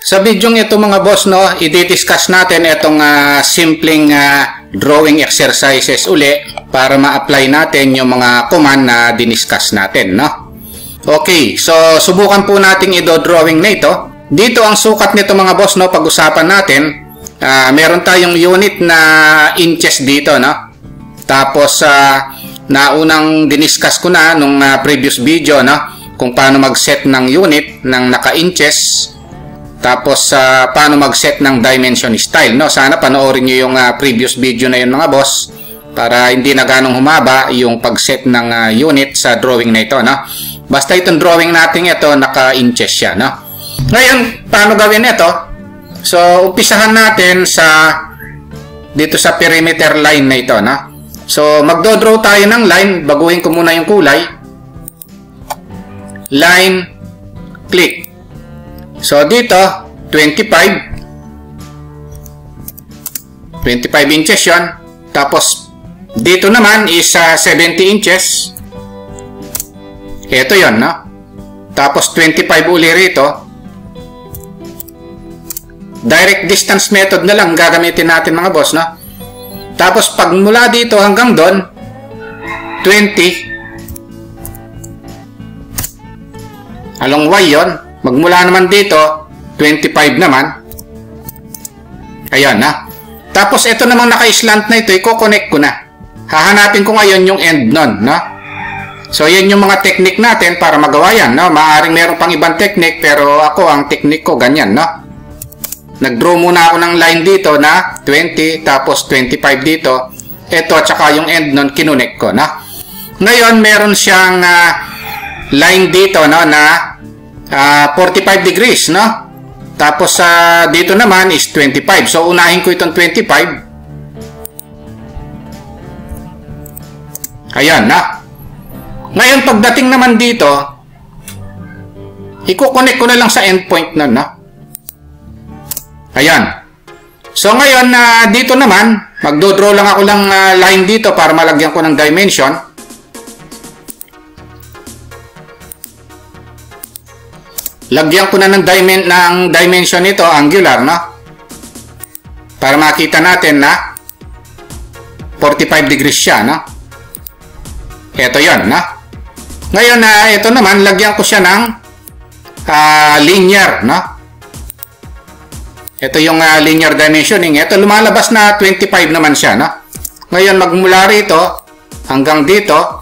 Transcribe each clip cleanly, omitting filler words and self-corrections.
Sa video ito mga boss, no, i-discuss natin itong simpleng drawing exercises uli para ma-apply natin yung mga command na diniscuss natin, no? Okay, so subukan po natin i-drawing na ito. Dito ang sukat nito mga boss, no, pag-usapan natin. Meron tayong unit na inches dito, no? Tapos naunang diniscuss ko na nung previous video, no, kung paano mag-set ng unit ng naka-inches. Tapos paano mag-set ng dimension style, no? Sana panoorin niyo yung previous video na yun mga boss para hindi na ganong humaba yung pag-set ng unit sa drawing na ito, no? Basta itong drawing natin ito naka-inches siya, no? Ngayon, paano gawin ito? So, umpisahan natin dito sa perimeter line na ito, no? So, magdo-draw tayo ng line. Baguhin ko muna yung kulay. Line, click. So, dito, 25 inches yun. Tapos, dito naman is 70 inches. Ito yun, no? Tapos, 25 uli rito. Direct distance method na lang gagamitin natin mga boss, no? Tapos, pag mula dito hanggang doon, 20. Along Y yun. Magmula naman dito, 25 naman. Ayan, na. Tapos, ito namang naka-slant na ito, i-connect ko na. Hahanapin ko ngayon yung end nun, no? So, yan yung mga technique natin para magawa yan, no? Maaring meron pang ibang technique, pero ako, ang technique ko, ganyan, no? Nag-draw muna ako ng line dito na 20, tapos 25 dito. Ito, at saka yung end nun, kinonect ko, no? Ngayon, meron siyang line dito, no, na 45 degrees, no? Tapos dito naman is 25. So, unahin ko itong 25. Ayan, na. Ngayon, pagdating naman dito, i-connect ko na lang sa endpoint nun, no? Ayan. So, ngayon, dito naman, magdodraw lang ako ng line dito para malagyan ko ng dimension. Lagyan ko na ng dimension nito, angular, no? Para makita natin na 45 degrees siya, no? Ito yon, no? Ngayon, ito naman, lagyan ko siya ng linear, no? Ito yung linear dimensioning. Ito, lumalabas na 25 naman siya, no? Ngayon, magmula rito hanggang dito,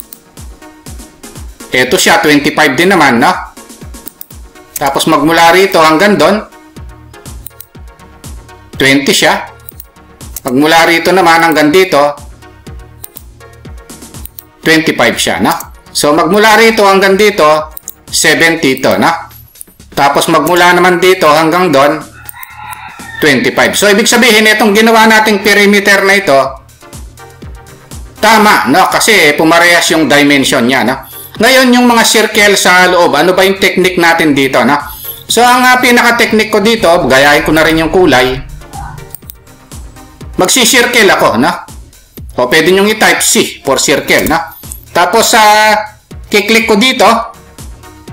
ito siya, 25 din naman, no? Tapos magmula rito hanggang doon, 20 siya. Magmula rito naman hanggang dito, 25 siya, no? So, magmula rito hanggang dito, 70 ito, no? Tapos magmula naman dito hanggang doon, 25. So, ibig sabihin, itong ginawa nating perimeter na ito, tama, no? Kasi pumarehas yung dimension niya, no? Ngayon, yung mga circle sa loob, ano ba yung technique natin dito, no? So, ang pinaka-technique ko dito, gayahin ko na rin yung kulay. Magsi-circle ako, no? O, pwede nyo i-type C for circle, no? Tapos, kiklik ko dito,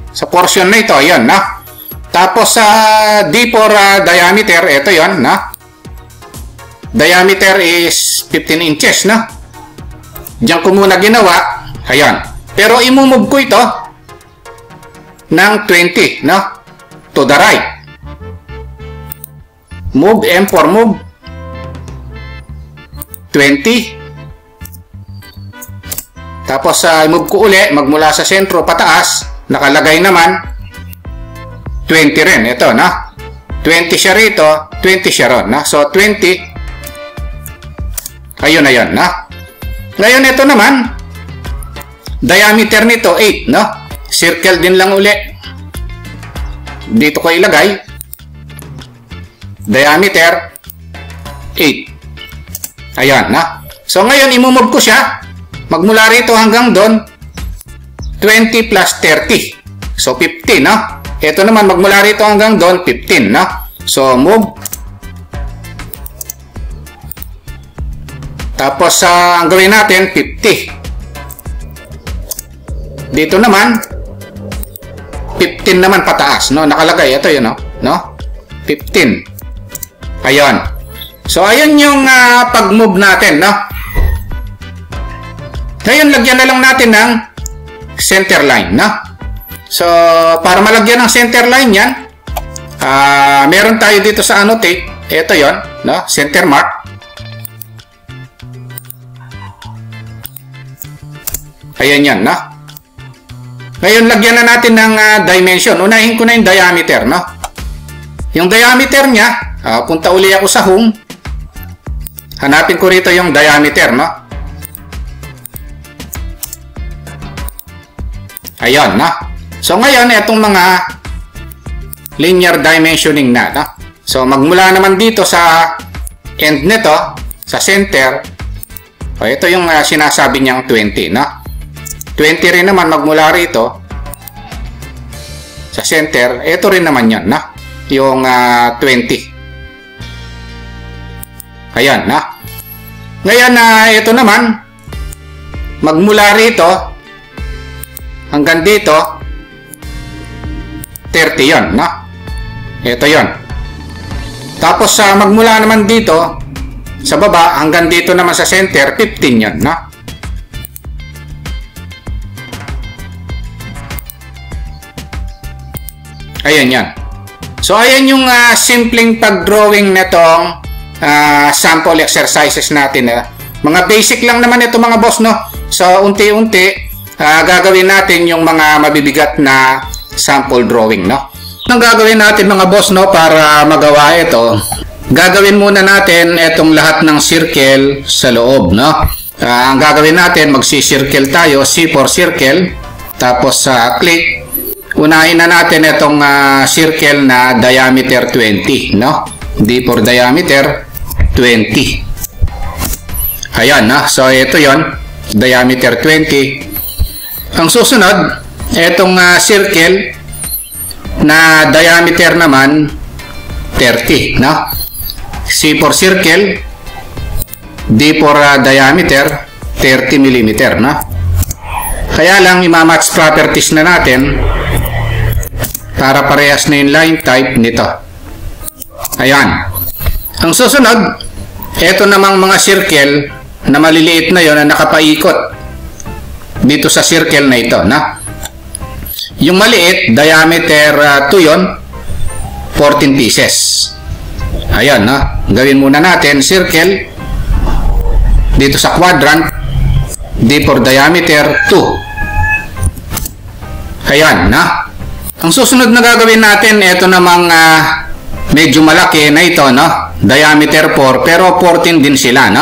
sa portion na ito, yun, no? Tapos, D for diameter, ito yun, no? Diameter is 15 inches, no? Diyan ko muna ginawa, ayan. Pero imumove ko ito ng 20, no? To the right. Move, M for move. 20. Tapos move ko uli, magmula sa sentro pataas, nakalagay naman 20 rin. Ito, no? 20 siya rito, 20 siya ron, no? So, 20. Ayun na yun, no? Ngayon, ito naman, diameter nito, 8, no? Circle din lang uli. Dito ko ilagay. Diameter, 8. Ayan, no? So, ngayon, imumove ko siya. Magmula rito hanggang doon, 20 plus 30. So, 15, no? Ito naman, magmula rito hanggang doon, 15, no? So, move. Tapos, ang gawin natin, 50. Dito naman, 15 naman pataas, no? Nakalagay, ito yun, no? 15. Ayun. So, ayun yung pag-move natin, no? Ngayon, lagyan na lang natin ng center line, no? So, para malagyan ng center line yan, meron tayo dito sa annotate. Ito yon, no? Center mark. Ayan yan, no? Ngayon, lagyan na natin ng dimension. Unahin ko na yung diameter, no? Yung diameter niya, punta uli ako sa home. Hanapin ko rito yung diameter, no? Ayan, no? So, ngayon, itong mga linear dimensioning na, no? So, magmula naman dito sa end nito, sa center, ito yung sinasabi niyang 20, no? 20 rin naman magmula rito sa center, ito rin naman yan, no? Yung 20. Ayan, no? Ngayon, ito naman, magmula rito hanggang dito, 30 yon, no? Ito yon. Tapos, magmula naman dito, sa baba, hanggang dito naman sa center, 15 yon, no? Ayan yan. So, ayan yung simpleng pag-drawing netong sample exercises natin. Mga basic lang naman ito mga boss, no? So, unti-unti, gagawin natin yung mga mabibigat na sample drawing, no? Ang gagawin natin mga boss, no, para magawa ito, gagawin muna natin itong lahat ng circle sa loob, no? Ang gagawin natin, magsi-circle tayo, C4 circle, tapos click. Unahin na natin itong circle na diameter 20, no? D for diameter 20. Ayan, no? So, ito yon, diameter 20. Ang susunod, itong circle na diameter naman 30, no? C for circle, D for diameter 30 mm, no? Kaya lang, ima-match properties na natin para parehas na yung line type nito. Ayan. Ang susunod, ito namang mga circle na maliliit na yon na nakapaikot dito sa circle na ito, na yung maliit, diameter 2 yon, 14 pieces. Ayan, na gawin muna natin circle dito sa quadrant, D for diameter 2. Ayan, na ang susunod na gagawin natin, ito namang medyo malaki na ito, no? Diameter 4, pero 14 din sila, no?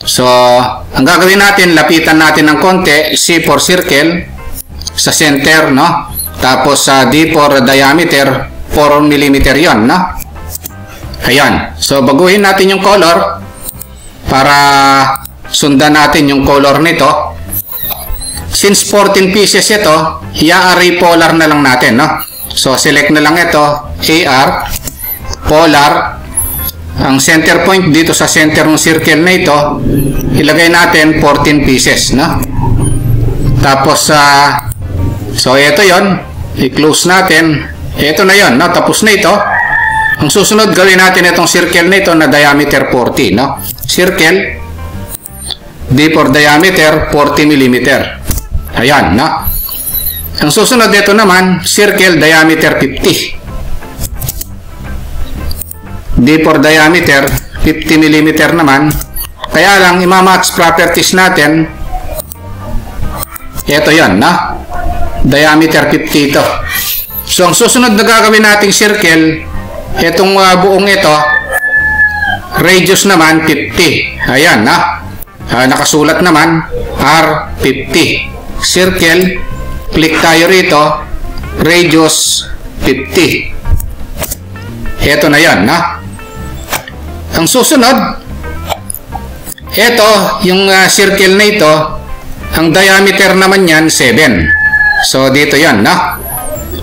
So, ang gagawin natin, lapitan natin ng konti, C4 circle sa center, no? Tapos D for diameter 4 mm yon, no? Ayan. So, baguhin natin yung color para sundan natin yung color nito. Since 14 pieces ito, i-array polar na lang natin, no? So, select na lang ito, AR, polar. Ang center point dito sa center ng circle na ito, ilagay natin 14 pieces, no? Tapos, so, ito yon, i-close natin. Ito na yon, no? Tapos na ito. Ang susunod, gawin natin itong circle na ito na diameter 40, no? Circle, D for diameter, 40 mm. Ayan, no? Ang susunod dito naman, circle diameter 50. D for diameter, 50 mm naman. Kaya lang, ima-match properties natin. Ito yan, no? Diameter 50 ito. So, ang susunod na gagawin nating circle, itong buong ito, radius naman 50. Ayan, no? Nakasulat naman, R50. Circle, click tayo rito, radius 50. Ito na yan, no? Ang susunod, ito, yung circle na ito, ang diameter naman yan, 7. So, dito yan, no?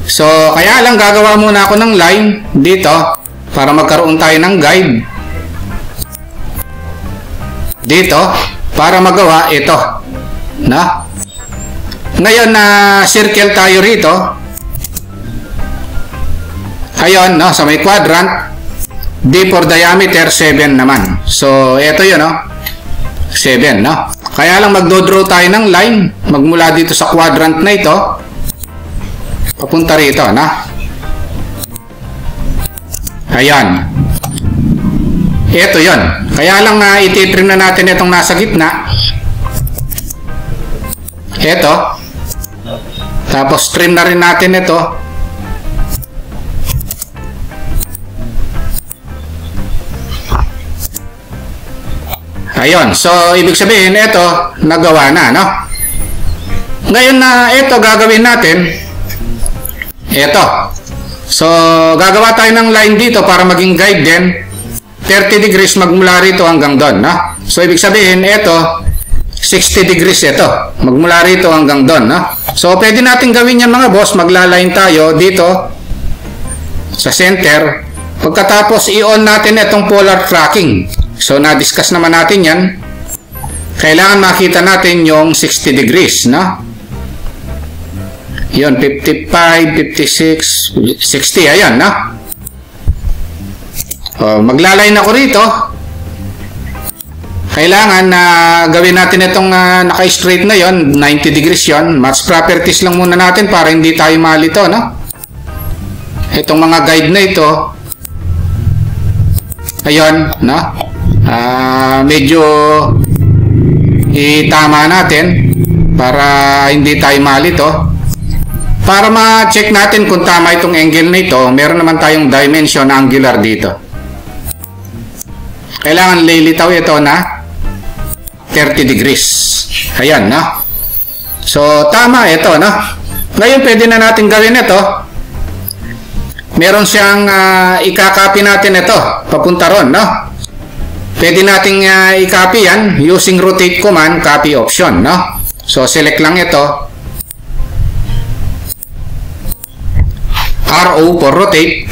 So, kaya lang gagawa muna ako ng line dito para magkaroon tayo ng guide. Dito, para magawa ito, no? Ngayon na circle tayo rito. Ayun, no, sa may quadrant, D for diameter, 7 naman. So, ito yun, no? 7, no? Kaya lang magdodraw tayo ng line, magmula dito sa quadrant na ito, papunta rito, no? Ayan. Ito yun. Kaya lang ititrim na natin itong nasa gitna. Ito. Tapos trim na rin natin ito. Ayun. So, ibig sabihin, ito, nagawa na, no? Ngayon na ito, gagawin natin. Ito. So, gagawa tayo ng line dito para maging guide din. 30 degrees magmula rito hanggang doon, no? So, ibig sabihin, ito, 60 degrees ito. Magmula rito hanggang doon, no? So, pwede natin gawin yan mga boss. Maglaline tayo dito sa center. Pagkatapos, i-on natin itong polar tracking. So, na-discuss naman natin yan. Kailangan makita natin yung 60 degrees, no? Yun, 55, 56, 60, ayan, no? Maglaline ako rito. Kailangan na gawin natin itong naka-straight na yon, 90 degrees yon. Match properties lang muna natin para hindi tayo malito, no? Itong mga guide na ito, ayun, no? Medyo itama natin para hindi tayo malito. Para ma-check natin kung tama itong angle na ito, meron naman tayong dimension angular dito. Kailangan lilitaw ito na 30 degrees. Ayan, no? So, tama ito, no? Ngayon, pwede na natin gawin ito. Meron siyang ikakopy natin ito. Papunta ron, no? Pwede nating i-copy yan using rotate command, copy option, no? So, select lang ito. RO for rotate.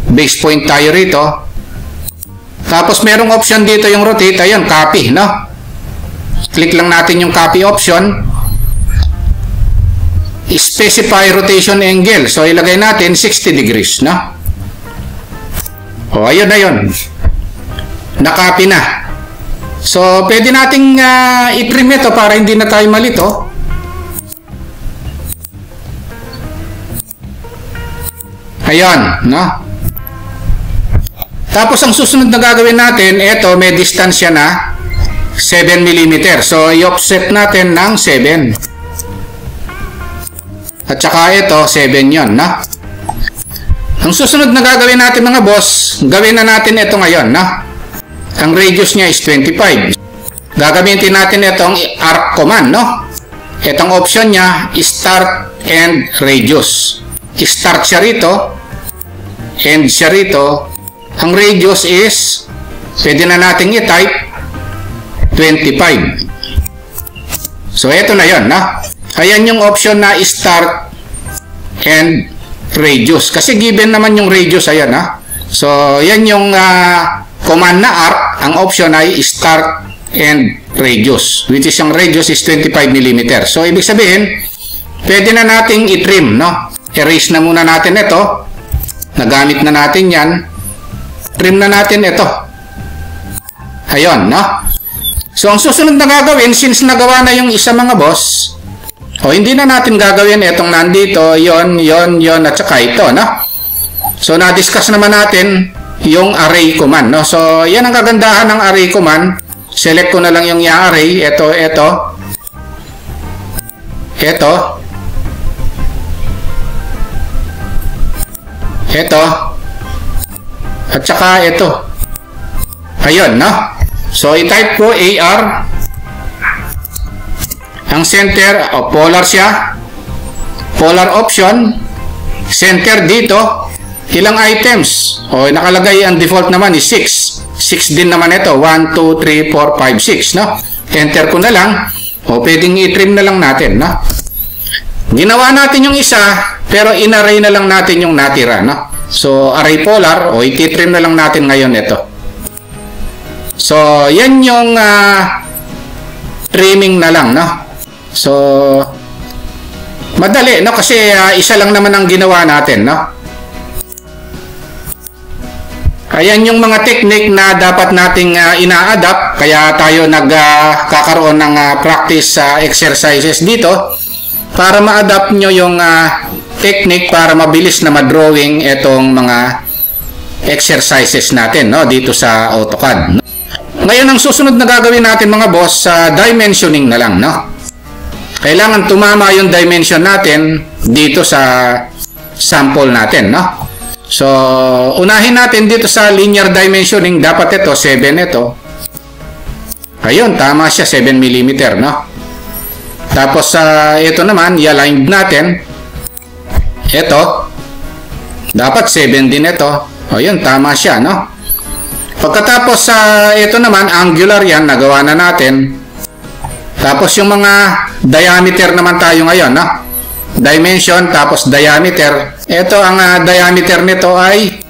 Base point tayo rito. Tapos merong option dito yung rotate. Ayun, copy, no? Click lang natin yung copy option. Specify rotation angle. So, ilagay natin 60 degrees, no? O, ayun na yun. Na-copy na. So, pwede nating i-trim ito para hindi na tayo malito. Ayun, no? Tapos ang susunod na gagawin natin, ito may distansya na 7 mm. So, i-offset natin ng 7. At saka ito, 7 yon, no? Ang susunod na gagawin natin mga boss, gawin na natin ito ngayon, no? Ang radius niya is 25. Gagamitin natin itong arc command, no? Itong option niya is start and radius. I-start siya rito, end siya rito. Ang radius is, pwede na natin i-type 25. So, ito na yun, no? Ayan yung option na start and radius. Kasi given naman yung radius, ayan, ha? So, yan yung command na arc. Ang option ay start and radius, which is yung radius is 25 mm. So, ibig sabihin, pwede na nating i-trim, no? Erase na muna natin ito. Nagamit na natin yan. Trim na natin ito. Ayun, no? So, ang susunod na gagawin, since nagawa na yung isa mga boss, hindi na natin gagawin itong nandito, yon, at saka ito, no? So, na-discuss naman natin yung array command, no? So, yan ang kagandahan ng array command. Select ko na lang yung i-array. Ito. At saka ito. Ayun, no? So, i-type ko AR. Ang center, polar siya. Polar option. Center dito. Ilang items? Nakalagay ang default naman is 6. 6 din naman ito. 1, 2, 3, 4, 5, 6, no? Enter ko na lang. Pwedeng i-trim na lang natin, no? Ginawa natin yung isa, pero in-array na lang natin yung natira, no? So, array polar, i-trim na lang natin ngayon ito. So, yan yung trimming na lang, no? So, madali, no? Kasi isa lang naman ang ginawa natin, no? Ayan yung mga technique na dapat nating ina-adapt, kaya tayo nagkakaroon ng practice exercises dito para ma-adapt nyo yung technique para mabilis na ma-drawing itong mga exercises natin, no, dito sa AutoCAD. Ngayon, ang susunod na gagawin natin mga boss, dimensioning na lang, no? Kailangan tumama yung dimension natin dito sa sample natin, no? So, unahin natin dito sa linear dimensioning, dapat ito, 7 ito. Ayun, tama siya, 7 mm, no? Tapos, ito naman, i-align natin. Ito, dapat 7 din ito. Ayun, tama siya, no? Pagkatapos, ito naman, angular yan, nagawa na natin. Tapos, yung mga diameter naman tayo ngayon, no? Dimension, tapos diameter. Ito, ang diameter nito ay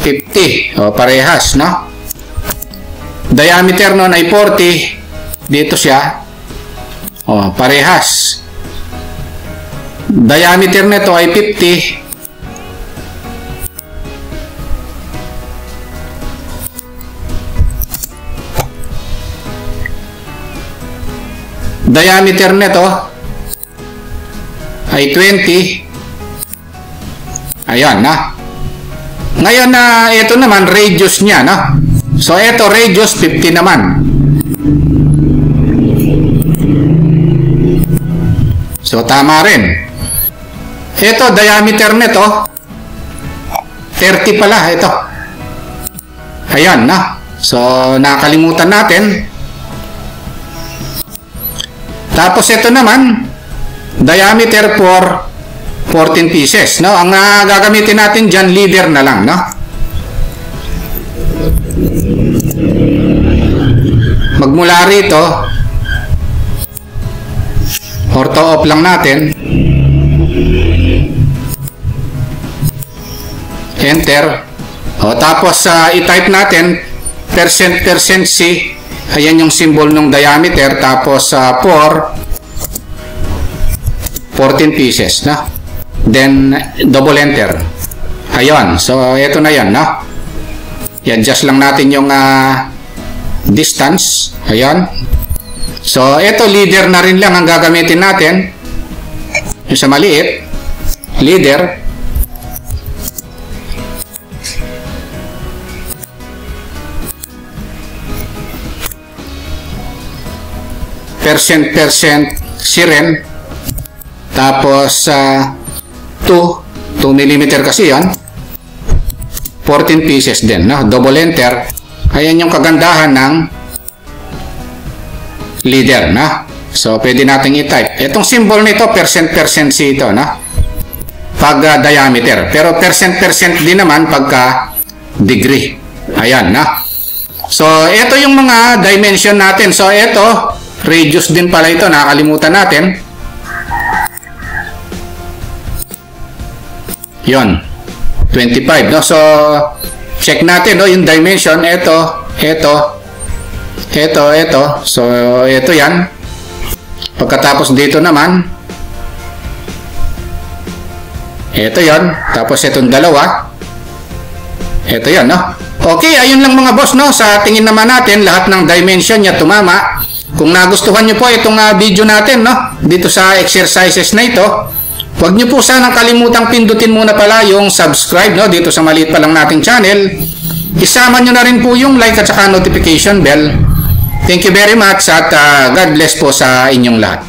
50. O, parehas, no? Diameter nun ay 40. Dito siya. O, parehas. Diameter nito ay 50. Diameter nito ay 20. Ayan, na. Ngayon na ito naman radius niya, no? So ito radius 50 naman. So tama rin. Ito diameter nito 30 pala ito. Ayan, na. So nakalimutan natin. Tapos ito naman diameter for 14 pieces, no? Ang gagamitin natin diyan leader na lang, no? Magmula rito, ortho off lang natin. Enter. O, tapos i-type natin percent C. Ayan yung symbol ng diameter. Tapos 14 pieces, no? Then double enter. Ayun. So ito na yan, no? I-adjust lang natin yung distance. Ayun. So ito leader na rin lang ang gagamitin natin. Yung sa maliit, leader. Percent C rin. Tapos 2 mm kasi yan. 14 pieces din, no? Double enter. Ayan yung kagandahan ng leader, no? So pwede nating i-type. Itong symbol nito percent C ito, no? Pag diameter. Pero percent din naman pagka degree. Ayan, no? So ito yung mga dimension natin. So ito radius din pala ito, nakalimutan natin. Yon, 25, no? So check natin, no, yung dimension. Ito. So ito yan. Pagkatapos dito naman, ito yon. Tapos itong dalawa, ito yan, no? Okay, ayun lang mga boss, no? Sa tingin naman natin, lahat ng dimension niya tumama. Kung nagustuhan nyo po itong video natin, no, dito sa exercises na ito, huwag nyo po sanang kalimutang pindutin muna pala yung subscribe, no, dito sa maliit pa lang nating channel. Isama nyo na rin po yung like at saka notification bell. Thank you very much at God bless po sa inyong lahat.